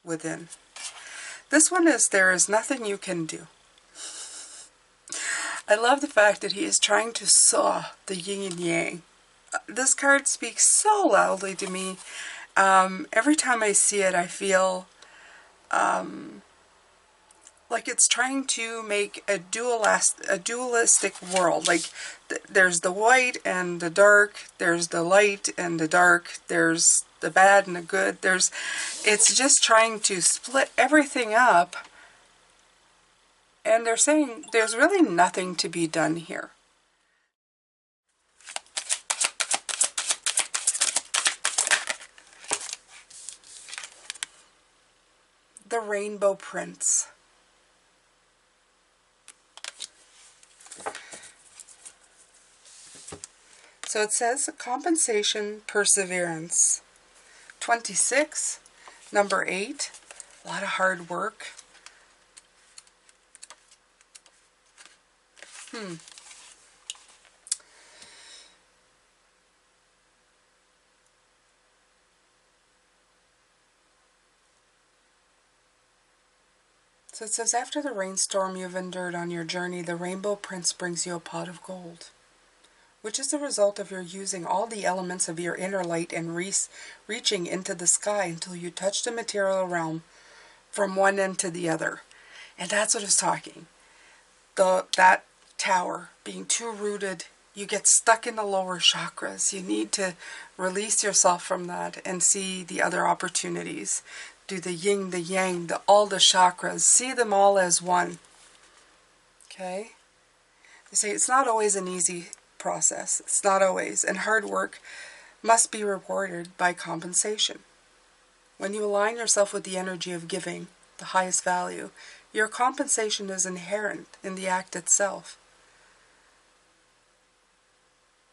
Within. This one is, there is nothing you can do. I love the fact that he is trying to saw the yin and yang. This card speaks so loudly to me. Every time I see it, I feel like it's trying to make a dualistic world. Like there's the white and the dark, there's the light and the dark, there's the bad and the good. It's just trying to split everything up. And they're saying there's really nothing to be done here. The Rainbow Prince. So it says compensation, perseverance. 26, number 8, a lot of hard work. So it says, after the rainstorm you've endured on your journey, the Rainbow Prince brings you a pot of gold, which is the result of your using all the elements of your inner light and reaching into the sky until you touch the material realm from one end to the other. And that's what it's talking. That tower being too rooted, you get stuck in the lower chakras. You need to release yourself from that and see the other opportunities. Do the yin, the yang, all the chakras. See them all as one. Okay? They say it's not always an easy process. It's not always. And hard work must be rewarded by compensation. When you align yourself with the energy of giving, the highest value, your compensation is inherent in the act itself.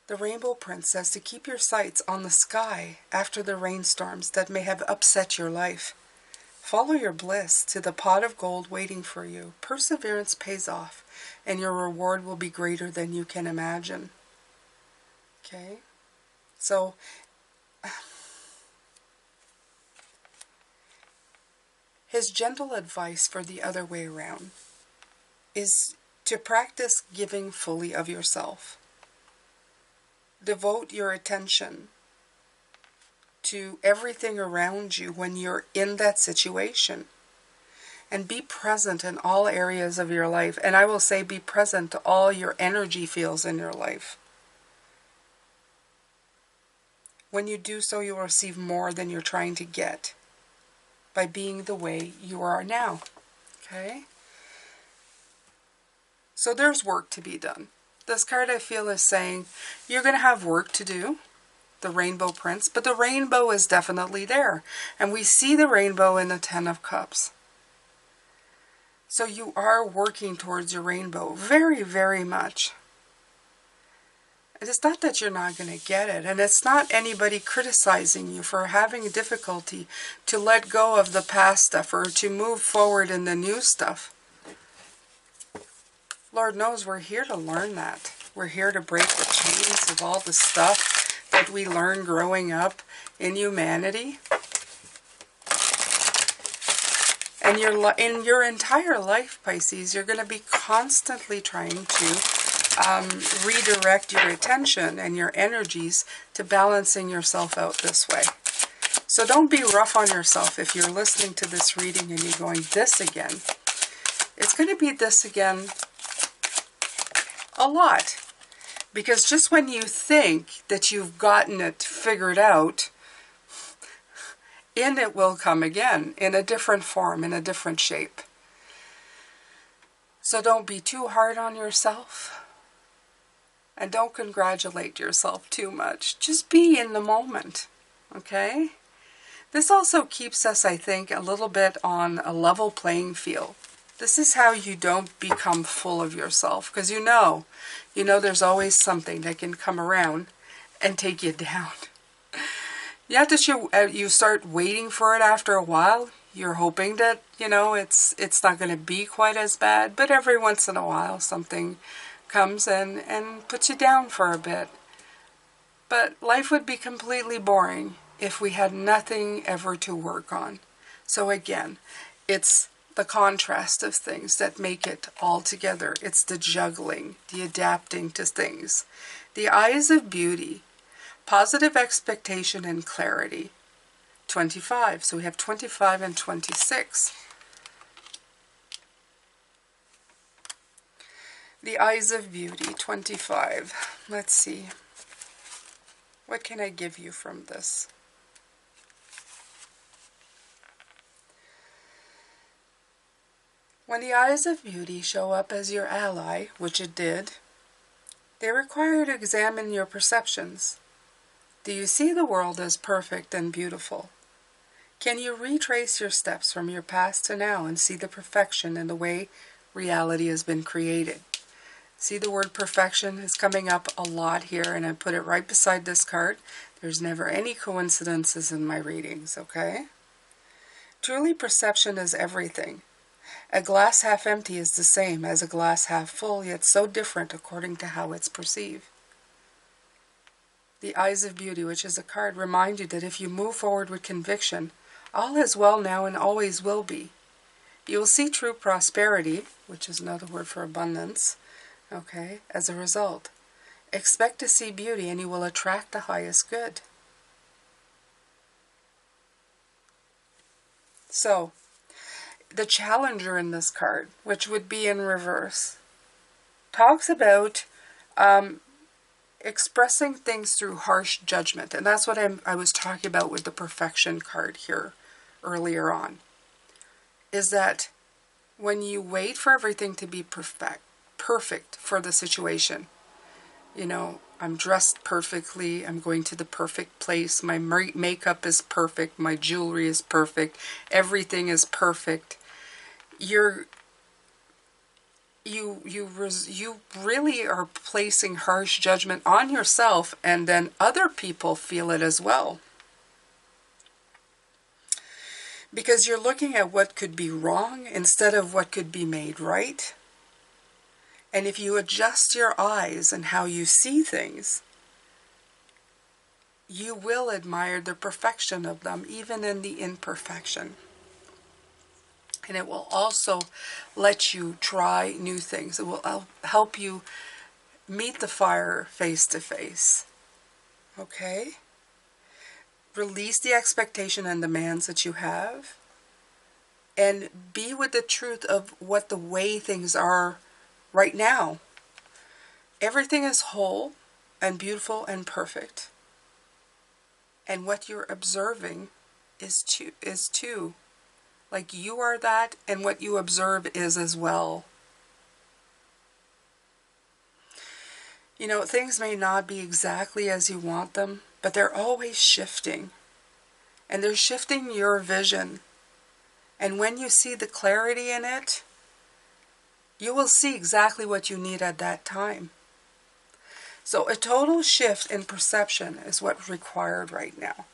The Rainbow Prince says to keep your sights on the sky after the rainstorms that may have upset your life. Follow your bliss to the pot of gold waiting for you. Perseverance pays off, and your reward will be greater than you can imagine. Okay? So, his gentle advice for the other way around is to practice giving fully of yourself. Devote your attention to everything around you when you're in that situation. And be present in all areas of your life. And I will say be present to all your energy fields in your life. When you do so, you'll receive more than you're trying to get by being the way you are now. Okay? So there's work to be done. This card, I feel, is saying you're going to have work to do, the Rainbow Prince, but the rainbow is definitely there. And we see the rainbow in the Ten of Cups. So you are working towards your rainbow very, very much. It's not that you're not going to get it, and it's not anybody criticizing you for having difficulty to let go of the past stuff or to move forward in the new stuff. Lord knows we're here to learn that. We're here to break the chains of all the stuff that we learned growing up in humanity. And in your entire life, Pisces, you're going to be constantly trying to redirect your attention and your energies to balancing yourself out this way. So don't be rough on yourself if you're listening to this reading and you're going, this again. It's going to be this again a lot. Because just when you think that you've gotten it figured out, in it will come again, in a different form, in a different shape. So don't be too hard on yourself. And don't congratulate yourself too much. Just be in the moment, okay? This also keeps us, I think, a little bit on a level playing field. This is how you don't become full of yourself. Because you know there's always something that can come around and take you down. Yeah, that you start waiting for it after a while. You're hoping that, it's not going to be quite as bad. But every once in a while, something comes and puts you down for a bit. But life would be completely boring if we had nothing ever to work on. So again, it's the contrast of things that make it all together. It's the juggling, the adapting to things. The eyes of beauty, positive expectation and clarity. 25. So we have 25 and 26. The eyes of beauty, 25. Let's see. What can I give you from this? When the eyes of beauty show up as your ally, which it did, they require you to examine your perceptions. Do you see the world as perfect and beautiful? Can you retrace your steps from your past to now and see the perfection in the way reality has been created? See, the word perfection is coming up a lot here, and I put it right beside this card. There's never any coincidences in my readings, okay? Truly, perception is everything. A glass half empty is the same as a glass half full, yet so different according to how it's perceived. The eyes of beauty, which is a card, remind you that if you move forward with conviction, all is well now and always will be. You will see true prosperity, which is another word for abundance, okay, as a result. Expect to see beauty and you will attract the highest good. So, the challenger in this card, which would be in reverse, talks about expressing things through harsh judgment. And that's what I was talking about with the perfection card here earlier on. Is that when you wait for everything to be perfect for the situation, you know, I'm dressed perfectly, I'm going to the perfect place, my makeup is perfect, my jewelry is perfect, everything is perfect. You really are placing harsh judgment on yourself, and then other people feel it as well. Because you're looking at what could be wrong instead of what could be made right. And if you adjust your eyes and how you see things, you will admire the perfection of them, even in the imperfection. And it will also let you try new things. It will help you meet the fire face to face. Okay? Release the expectation and demands that you have. And be with the truth of what the way things are right now. Everything is whole and beautiful and perfect. And what you're observing is too. Like you are that, and what you observe is as well. You know, things may not be exactly as you want them, but they're always shifting. And they're shifting your vision. And when you see the clarity in it, you will see exactly what you need at that time. So a total shift in perception is what's required right now.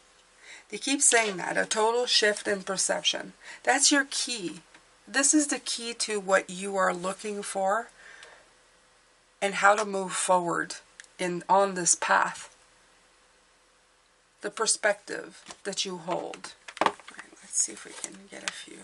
They keep saying that, a total shift in perception. That's your key. This is the key to what you are looking for and how to move forward on this path. The perspective that you hold. All right, let's see if we can get a few.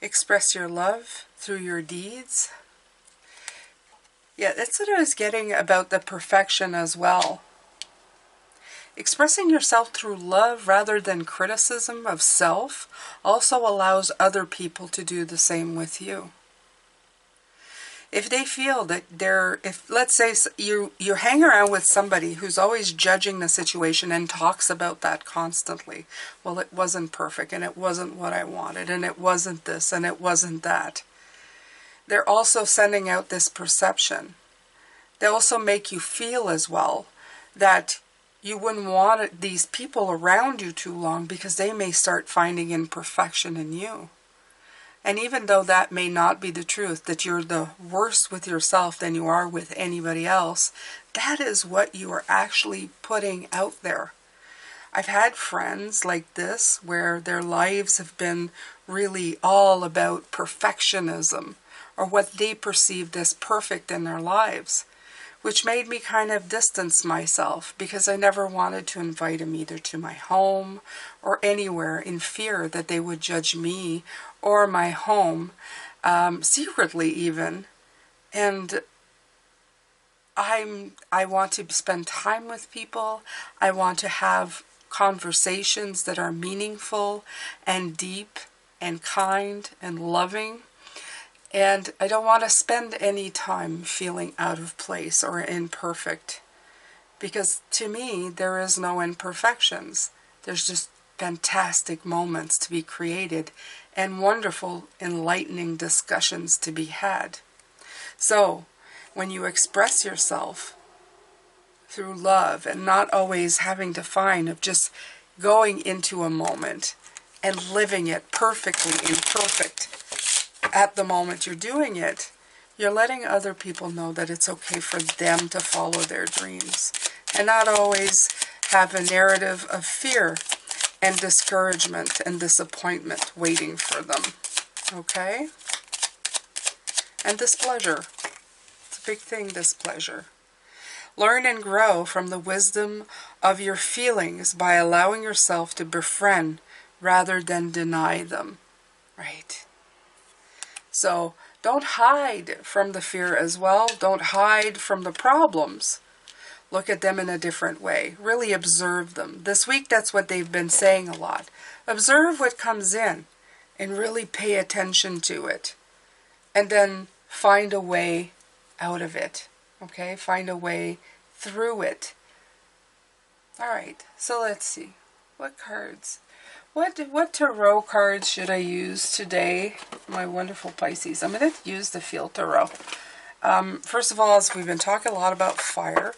Express your love through your deeds. Yeah, that's what I was getting about the perfection as well. Expressing yourself through love rather than criticism of self also allows other people to do the same with you. If they feel that if let's say you hang around with somebody who's always judging the situation and talks about that constantly, well, it wasn't perfect, and it wasn't what I wanted, and it wasn't this, and it wasn't that. They're also sending out this perception. They also make you feel as well that you wouldn't want these people around you too long because they may start finding imperfection in you. And even though that may not be the truth, that you're the worse with yourself than you are with anybody else, that is what you are actually putting out there. I've had friends like this where their lives have been really all about perfectionism or what they perceived as perfect in their lives, which made me kind of distance myself because I never wanted to invite them either to my home or anywhere in fear that they would judge me or my home, secretly even. And I want to spend time with people. I want to have conversations that are meaningful and deep and kind and loving. And I don't want to spend any time feeling out of place or imperfect. Because to me, there is no imperfections. There's just fantastic moments to be created and wonderful, enlightening discussions to be had. So, when you express yourself through love and not always having to find of just going into a moment and living it perfectly imperfect at the moment you're doing it, you're letting other people know that it's okay for them to follow their dreams and not always have a narrative of fear and discouragement and disappointment waiting for them. Okay? And displeasure. It's a big thing, displeasure. Learn and grow from the wisdom of your feelings by allowing yourself to befriend rather than deny them. Right? So don't hide from the fear as well. Don't hide from the problems. Look at them in a different way. Really observe them. This week, that's what they've been saying a lot. Observe what comes in and really pay attention to it. And then find a way out of it. Okay? Find a way through it. All right. So let's see. What cards? What tarot cards should I use today? My wonderful Pisces. I'm going to use the Field Tarot. First of all, as we've been talking a lot about fire,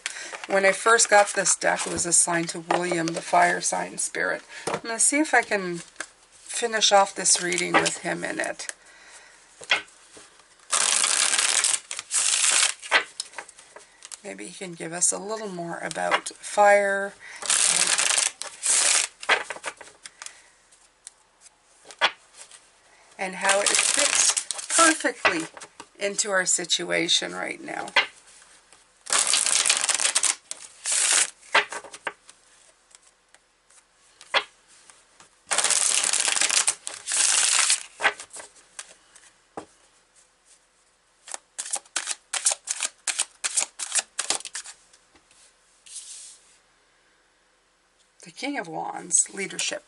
when I first got this deck, it was assigned to William, the fire sign spirit. I'm going to see if I can finish off this reading with him in it. Maybe he can give us a little more about fire and how it fits perfectly into our situation right now. The King of Wands, leadership.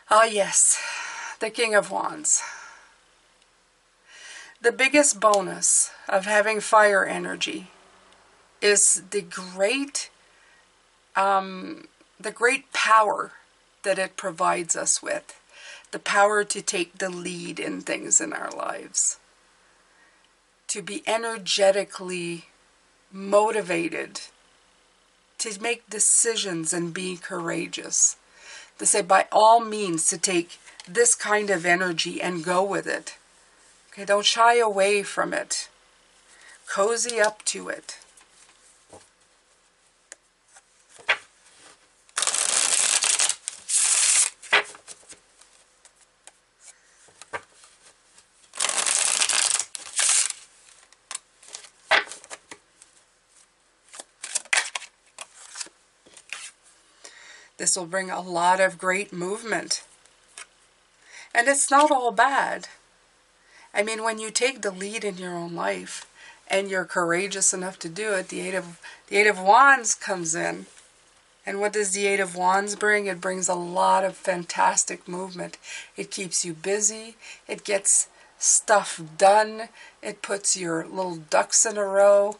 Ah, yes, the King of Wands. The biggest bonus of having fire energy is the great power that it provides us with. The power to take the lead in things in our lives. To be energetically motivated. To make decisions and be courageous. To say by all means to take this kind of energy and go with it. Okay, don't shy away from it. Cozy up to it. This will bring a lot of great movement. And it's not all bad. I mean, when you take the lead in your own life and you're courageous enough to do it, the Eight of Wands comes in. And what does the Eight of Wands bring? It brings a lot of fantastic movement. It keeps you busy. It gets stuff done. It puts your little ducks in a row.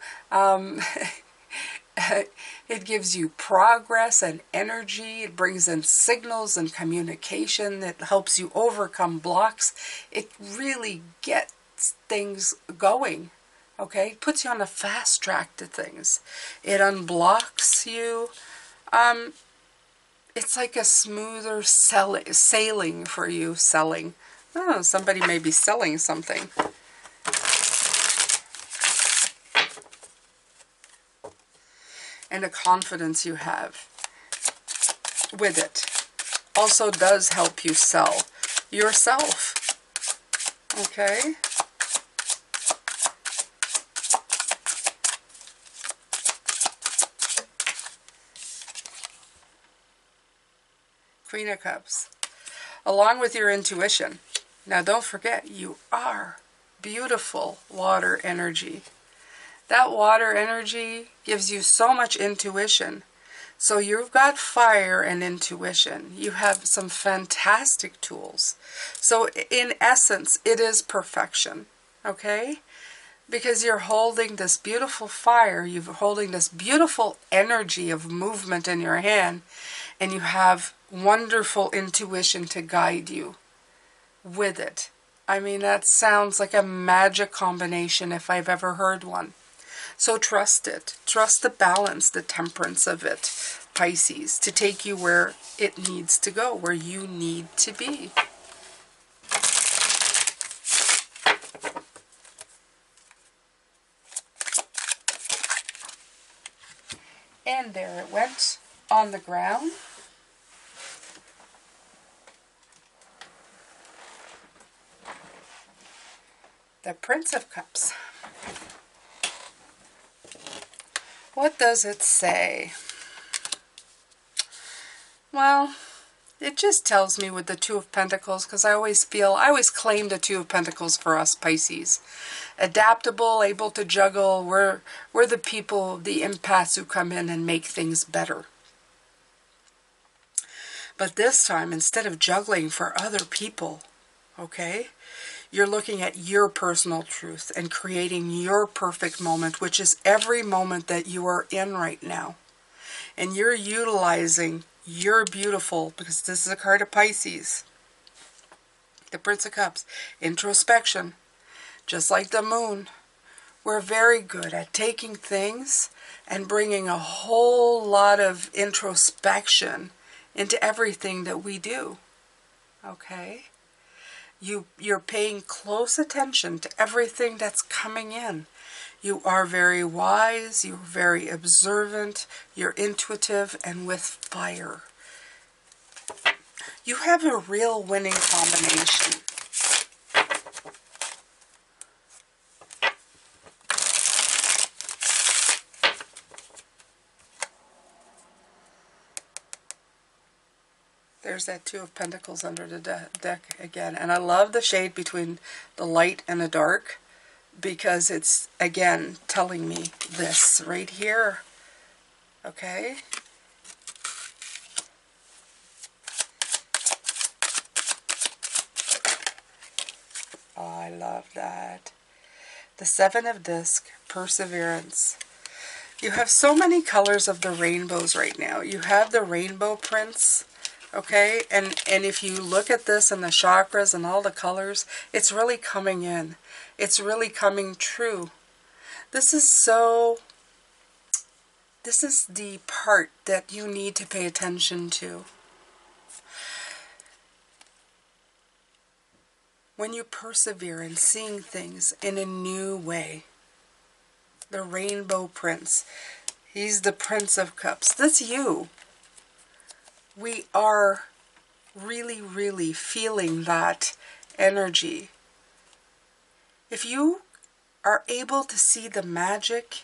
It gives you progress and energy. It brings in signals and communication. It helps you overcome blocks. It really gets things going. Okay? It puts you on a fast track to things. It unblocks you. It's like a smoother sailing for you. Selling. Oh, somebody may be selling something. And the confidence you have with it also does help you sell yourself. Okay? Queen of Cups. Along with your intuition. Now don't forget, you are beautiful water energy. That water energy gives you so much intuition. So you've got fire and intuition. You have some fantastic tools. So in essence, it is perfection. Okay? Because you're holding this beautiful fire, you're holding this beautiful energy of movement in your hand, and you have wonderful intuition to guide you with it. I mean, that sounds like a magic combination if I've ever heard one. So trust it. Trust the balance, the temperance of it, Pisces, to take you where it needs to go, where you need to be. And there it went on the ground. The Prince of Cups. What does it say? Well, it just tells me with the Two of Pentacles, because I always claim the Two of Pentacles for us Pisces. Adaptable, able to juggle. We're the people, the empaths who come in and make things better. But this time, instead of juggling for other people, okay, you're looking at your personal truth and creating your perfect moment, which is every moment that you are in right now. And you're utilizing your beautiful, because this is a card of Pisces, the Prince of Cups, introspection. Just like the moon, we're very good at taking things and bringing a whole lot of introspection into everything that we do. Okay? You're paying close attention to everything that's coming in. You are very wise, you're very observant, you're intuitive, and with fire. You have a real winning combination. There's that Two of Pentacles under the deck again. And I love the shade between the light and the dark, because it's, again, telling me this right here. Okay? Oh, I love that. The Seven of Discs, perseverance. You have so many colors of the rainbows right now. You have the Rainbow Prince. Okay, and if you look at this and the chakras and all the colors, it's really coming in. It's really coming true. This is the part that you need to pay attention to. When you persevere in seeing things in a new way. The Rainbow Prince. He's the Prince of Cups. That's you. We are really, really feeling that energy. If you are able to see the magic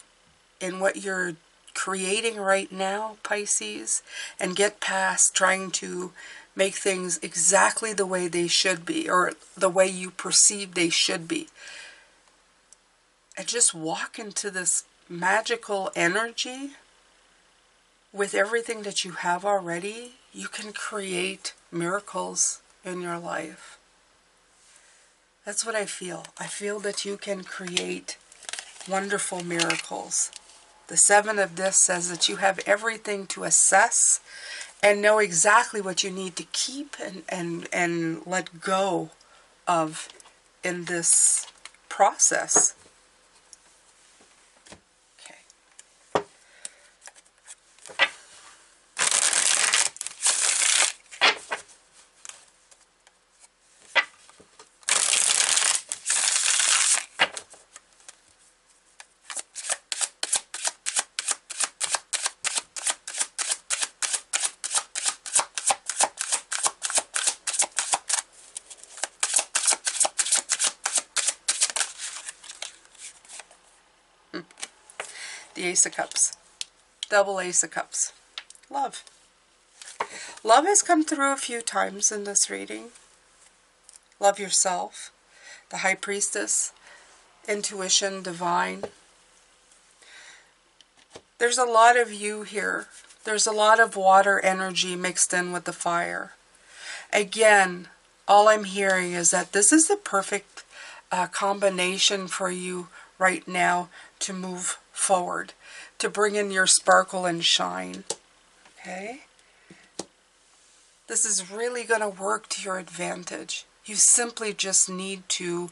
in what you're creating right now, Pisces, and get past trying to make things exactly the way they should be, or the way you perceive they should be, and just walk into this magical energy with everything that you have already, you can create miracles in your life. That's what I feel. I feel that you can create wonderful miracles. The 7 of this says that you have everything to assess and know exactly what you need to keep and let go of in this process. Okay. The Ace of Cups. Double Ace of Cups. Love. Love has come through a few times in this reading. Love yourself. The High Priestess. Intuition, divine. There's a lot of you here. There's a lot of water energy mixed in with the fire. Again, all I'm hearing is that this is the perfect combination for you right now to move forward, to bring in your sparkle and shine. Okay? This is really going to work to your advantage. You simply just need to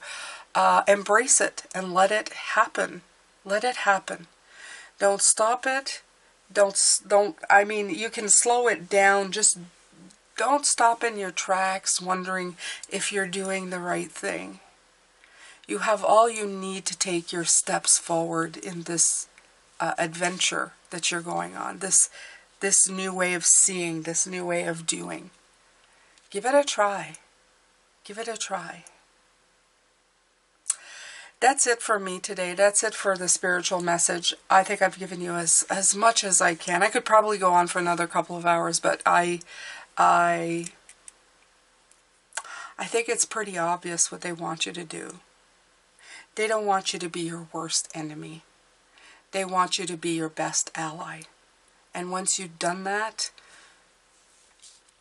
embrace it and let it happen. Let it happen. Don't stop it. I mean, you can slow it down. Just don't stop in your tracks wondering if you're doing the right thing. You have all you need to take your steps forward in this adventure that you're going on. This new way of seeing, this new way of doing. Give it a try. Give it a try. That's it for me today. That's it for the spiritual message. I think I've given you as much as I can. I could probably go on for another couple of hours, but I think it's pretty obvious what they want you to do. They don't want you to be your worst enemy. They want you to be your best ally. And once you've done that,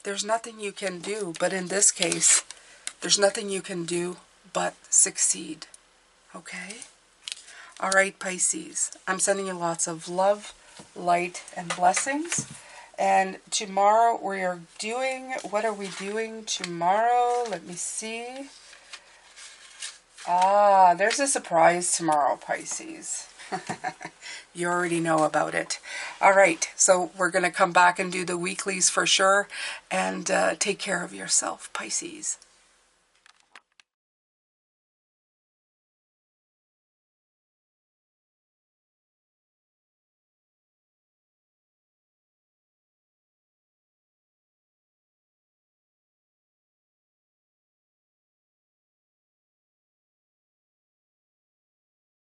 there's nothing you can do. But in this case, there's nothing you can do but succeed. Okay? All right, Pisces. I'm sending you lots of love, light, and blessings. And tomorrow we are doing, what are we doing tomorrow? Let me see. There's a surprise tomorrow, Pisces. You already know about it. All right, so we're going to come back and do the weeklies for sure. And take care of yourself, Pisces.